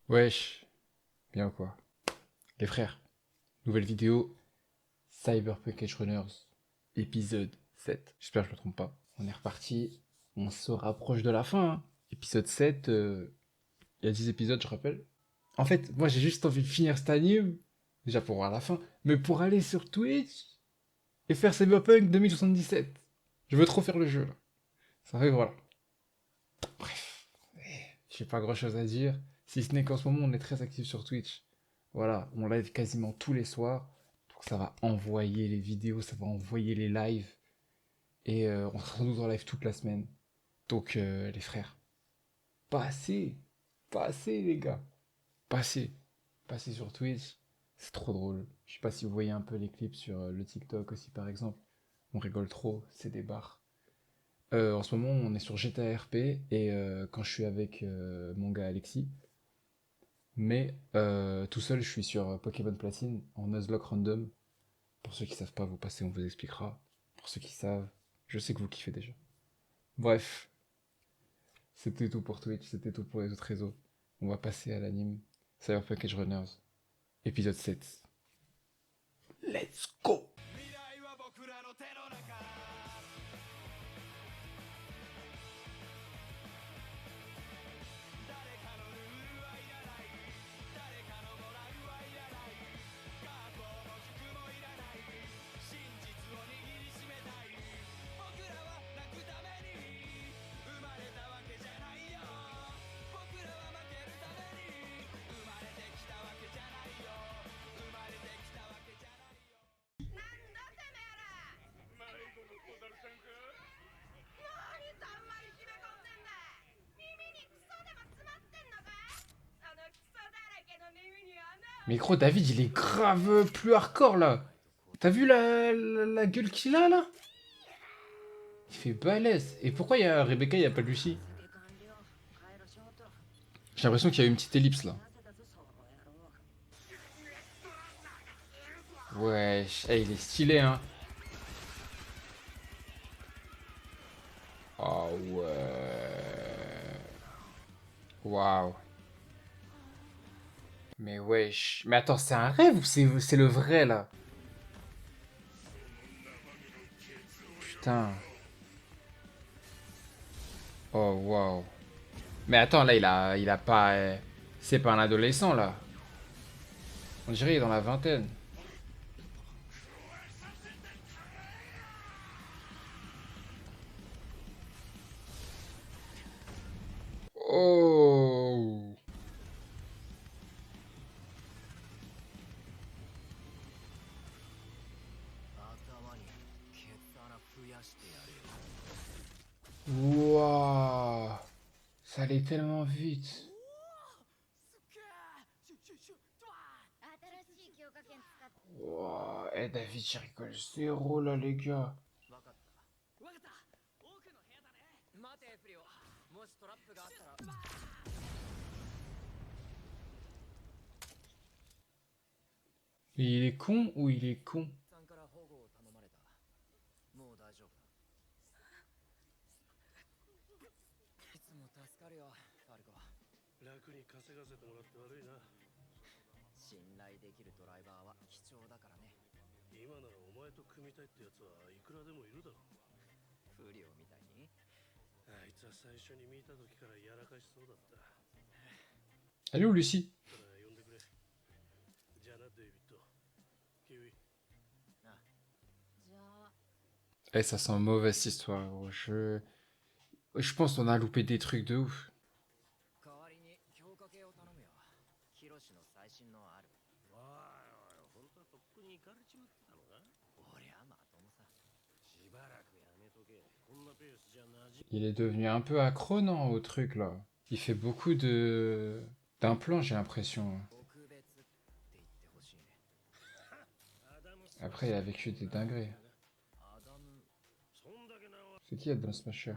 Wesh, bien ou quoi? Les frères, nouvelle vidéo, Cyberpunk Edge Runners, épisode 7. J'espère que je me trompe pas. On est reparti, on se rapproche de la fin, hein. Épisode 7, il y a 10 épisodes, je rappelle. En fait, moi j'ai juste envie de finir cet anime, déjà pour voir la fin, mais pour aller sur Twitch et faire Cyberpunk 2077. Je veux trop faire le jeu là. Ça fait voilà. Bref, j'ai pas grand chose à dire, si ce n'est qu'en ce moment on est très actif sur Twitch. Voilà, on live quasiment tous les soirs. Donc ça va envoyer les vidéos, ça va envoyer les lives. Et on sera sans doute en live toute la semaine. Donc les frères, passez, passez les gars, passez, passez sur Twitch. C'est trop drôle. Je sais pas si vous voyez un peu les clips sur le TikTok aussi par exemple. On rigole trop, c'est des barres. En ce moment, on est sur GTA RP et quand je suis avec mon gars Alexis, mais tout seul, je suis sur Pokémon Platine en Nuzlocke Random. Pour ceux qui savent pas, vous passez, on vous expliquera. Pour ceux qui savent, je sais que vous kiffez déjà. Bref, c'était tout pour Twitch, c'était tout pour les autres réseaux. On va passer à l'anime Cyberpunk Edge Runners, épisode 7. Let's go! Mais gros, David, il est grave plus hardcore là. T'as vu la gueule qu'il a là? Il fait balèze. Et pourquoi il y a Rebecca, il y a pas Lucie? J'ai l'impression qu'il y a eu une petite ellipse là. Wesh, eh, il est stylé hein. Oh ouais. Waouh. Mais wesh. Mais attends, c'est un rêve ou c'est le vrai là? Putain. Oh waouh. Mais attends, là, il a pas. C'est pas un adolescent là. On dirait qu'il est dans la vingtaine. Oh. Waouh. Ça allait tellement vite. Waouh. Eh David, j'y rigole zéro là les gars. Il est con ou il est con? Elle est où Lucie? Eh, ça sent mauvaise cette histoire, gros. Je pense qu'on a loupé des trucs de ouf. Il est devenu un peu accro, non, au truc là. Il fait beaucoup de d'implants, j'ai l'impression. Après, il a vécu des dingueries. C'est qui Adam Smasher?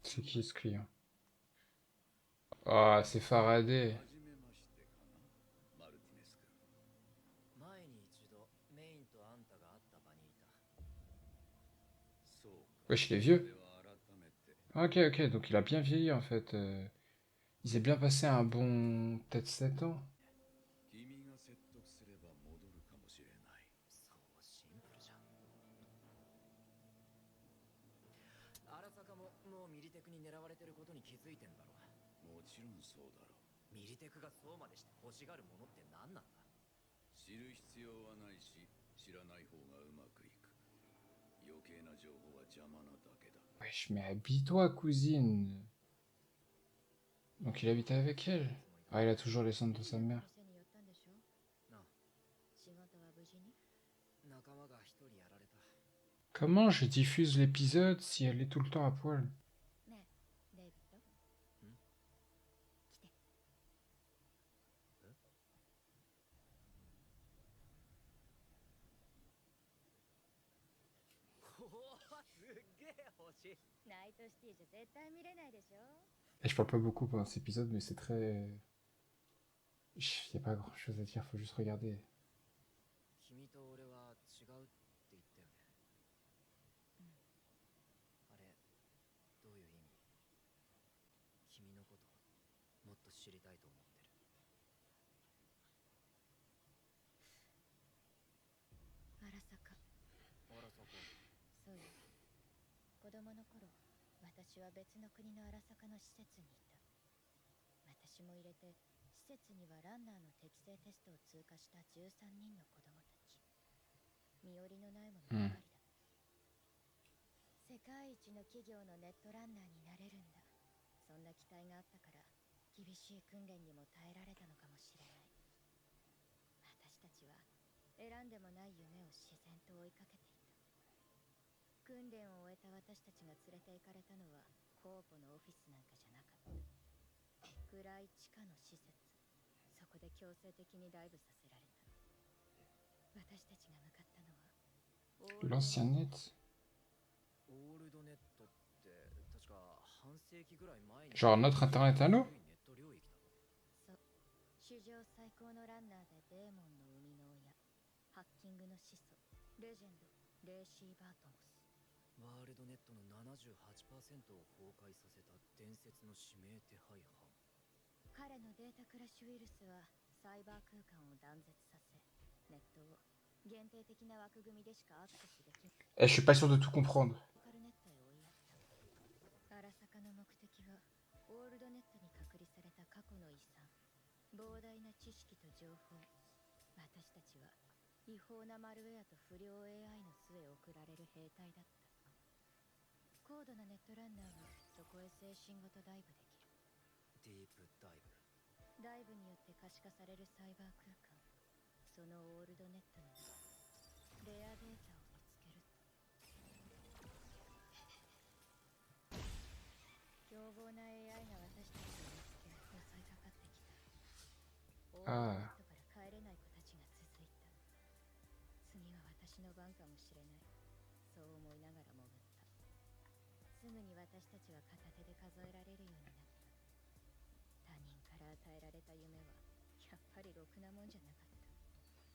C'est qui ce client? Ah, c'est Faraday. Wesh, il est vieux. Ok, ok, donc il a bien vieilli en fait. Il s'est bien passé un bon peut-être 7 ans. 荒坂ももうミリテクに狙われてることに気づいてんだろ。もちろんそうだろう。ミリテクがそうまでして欲しがるものって何なんだ。知る必要はないし、知らない方がうまくいく。余計な情報は邪魔なだけだ。Wesh, mais habille-toi, cousine. Donc il habite avec elle. Ah, il a toujours les cendres de sa mère. Comment je diffuse l'épisode si elle est tout le temps à poil? Et je parle pas beaucoup pendant cet épisode, mais c'est très... Y a pas grand chose à dire, faut juste regarder. Hmm. 世界一の企業のネットランナーになれるんだ。そんな期待があったから厳しい訓練にも耐えられたのかもしれない。私たちは選んでもない夢を自然と追いかけていた。訓練を終えた私たちが連れて行かれたのはコーポのオフィスなんかじゃなかった。暗い地下の施設。そこで強制的にダイブさせられた。私たちが向かったのは L'ancien net. オールドネットって確か半世紀ぐらい前に Genre notre internet à nous? ネット領域だろ。そう。史上最高のランナーでデーモンの生みの親。ハッキングの始祖。レジェンド。レイシー・バートモス。ワールドネットの 78% を崩壊させた伝説の指名手配犯。彼のデータクラッシュウイルスはサイバー空間を断絶させ、ネットを限定的な枠組みでしかアクセスできない。Eh, je suis pas sûr de tout comprendre. ローカルネットへ追いやった。荒坂の目的はオールドネットに隔離された過去の遺産、膨大な知識と情報。私たちは違法なマルウェアと不良 AI の末送られる兵隊だった。高度なネットランナーはそこへ精神ごとダイブできる。ディープダイブ。ダイブによって可視化されるサイバー空間、そのオールドネットにレアデータを見つけると。凶暴な AI が私たちを見つけ襲いかかってきた。オールドネットから帰れない子たちが続いた。次は私の番かもしれない。そう思いながら潜った。すぐに私たちは片手で数えられるようになった。他人から与えられた夢はやっぱりろくなもんじゃなかっ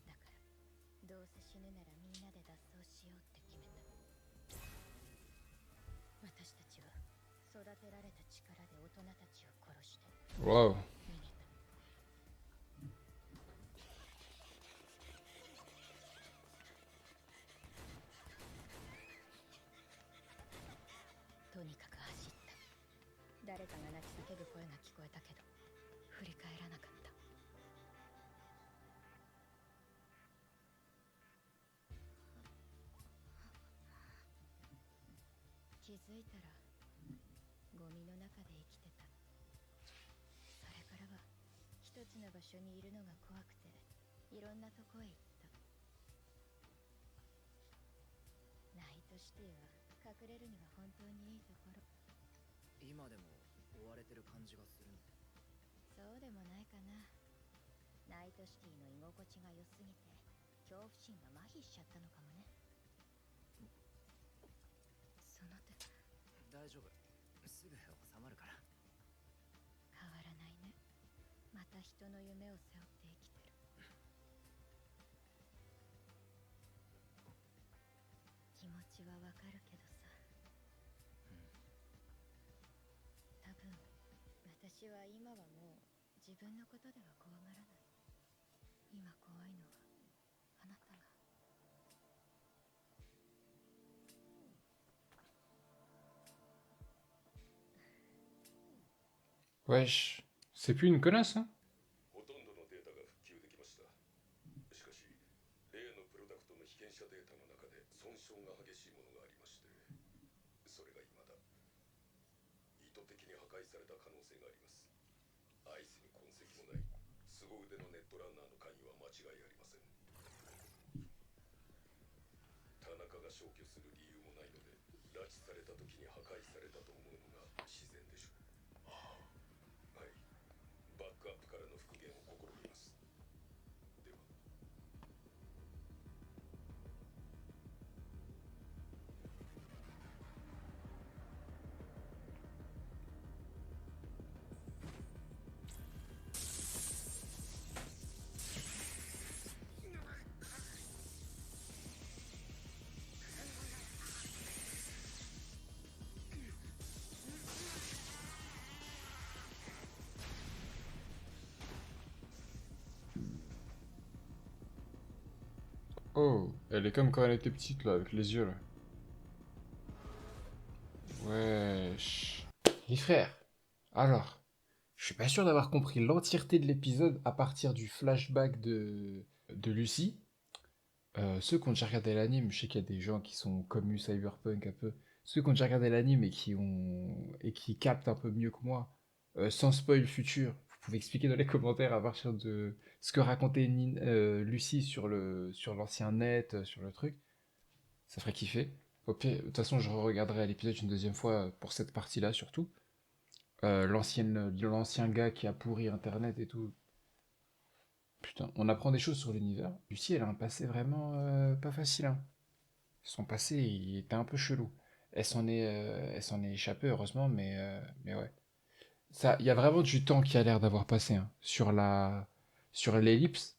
た。だからどうせ死ぬならみんなで脱走しようって決めた。私たちは育てられた力で大人たちを殺して Wow. 逃げた。とにかく走った。誰かが泣き叫ぶ声が聞こえたけど振り返らなかった。気づいたらゴミの中で生きてた。それからは一つの場所にいるのが怖くていろんなとこへ行った。ナイトシティは隠れるには本当にいいところ。今でも追われてる感じがするの？そうでもないかな。ナイトシティの居心地が良すぎて恐怖心が麻痺しちゃったのかもね。その手大丈夫、すぐ収まるから。変わらないね。また人の夢を背負って生きてる。ちはわかるけどさ、多分私は今はもう自分のことでは怖がらない。今怖いのはあなたが。Wesh, c'est plus une connasse, hein? ほとんどのデータが復旧できました。しかし、例のプロダクトの被験者データの中で損傷が激しいものがありまして、それが未だ意図的に破壊された可能性があります。アイスに痕跡もない、凄腕のネットランナーの関与は間違いありません。田中が消去する理由もないので、拉致された時に破壊されたと思うのが自然でしょう。はい。バックアップからの復元を試みます。では。Oh, elle est comme quand elle était petite, là, avec les yeux, là. Wesh. Les frères, alors, je suis pas sûr d'avoir compris l'entièreté de l'épisode à partir du flashback de Lucie. Ceux qui ont déjà regardé l'anime, je sais qu'il y a des gens qui sont commus cyberpunk un peu. Ceux qui ont déjà regardé l'anime et qui captent un peu mieux que moi, sans spoil futur, vous pouvez expliquer dans les commentaires à partir de ce que racontait Lucie sur l'ancien net, sur le truc. Ça ferait kiffer. Au pire, de toute façon, je regarderai l'épisode une deuxième fois pour cette partie-là surtout. L'ancien gars qui a pourri Internet et tout. Putain, on apprend des choses sur l'univers. Lucie, elle a un passé vraiment pas facile, hein. Son passé, il était un peu chelou. Elle s'en est échappée, heureusement, mais ouais. Ça, il y a vraiment du temps qui a l'air d'avoir passé, hein. Sur l'ellipse,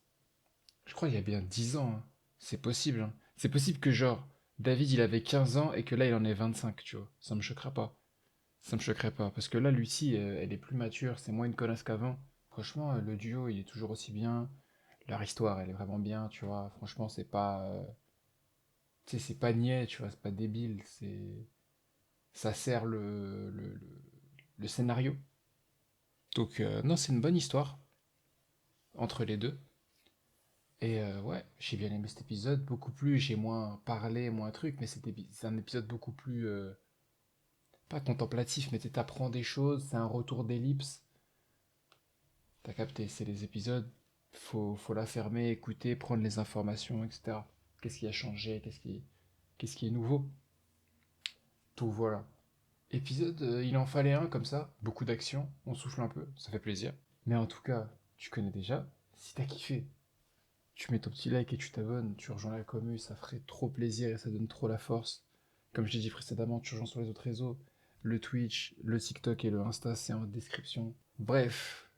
je crois qu'il y a bien 10 ans, hein. C'est possible, hein. C'est possible que, genre, David, il avait 15 ans et que là, il en ait 25, tu vois. Ça me choquerait pas. Ça me choquerait pas. Parce que là, Lucie, elle est plus mature, c'est moins une connasse qu'avant. Franchement, le duo, il est toujours aussi bien. Leur histoire, elle est vraiment bien, tu vois. Franchement, c'est pas. Tu sais, c'est pas niais, tu vois, c'est pas débile. Ça sert le scénario. Donc, non, c'est une bonne histoire entre les deux. Et ouais, j'ai bien aimé cet épisode. Beaucoup plus, j'ai moins parlé, moins truc, mais c'est un épisode beaucoup plus. Pas contemplatif, mais t'apprends des choses, c'est un retour d'ellipse. T'as capté, c'est les épisodes, faut la fermer, écouter, prendre les informations, etc. Qu'est-ce qui a changé, qu'est-ce qui est nouveau. Tout voilà. Épisode, il en fallait un comme ça, beaucoup d'action, on souffle un peu, ça fait plaisir. Mais en tout cas, tu connais déjà, si t'as kiffé, tu mets ton petit like et tu t'abonnes, tu rejoins la commu, ça ferait trop plaisir et ça donne trop la force. Comme je l'ai dit précédemment, tu rejoins sur les autres réseaux, le Twitch, le TikTok et le Insta, c'est en description. Bref,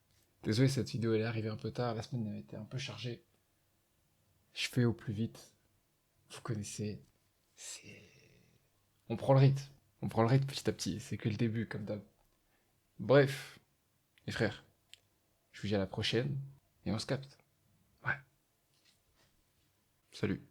désolé, cette vidéo elle est arrivée un peu tard, la semaine a été un peu chargée. Je fais au plus vite, vous connaissez, c'est... On prend le rythme, on prend le rythme petit à petit, c'est que le début comme d'hab. Bref, les frères, je vous dis à la prochaine et on se capte. Ouais. Salut.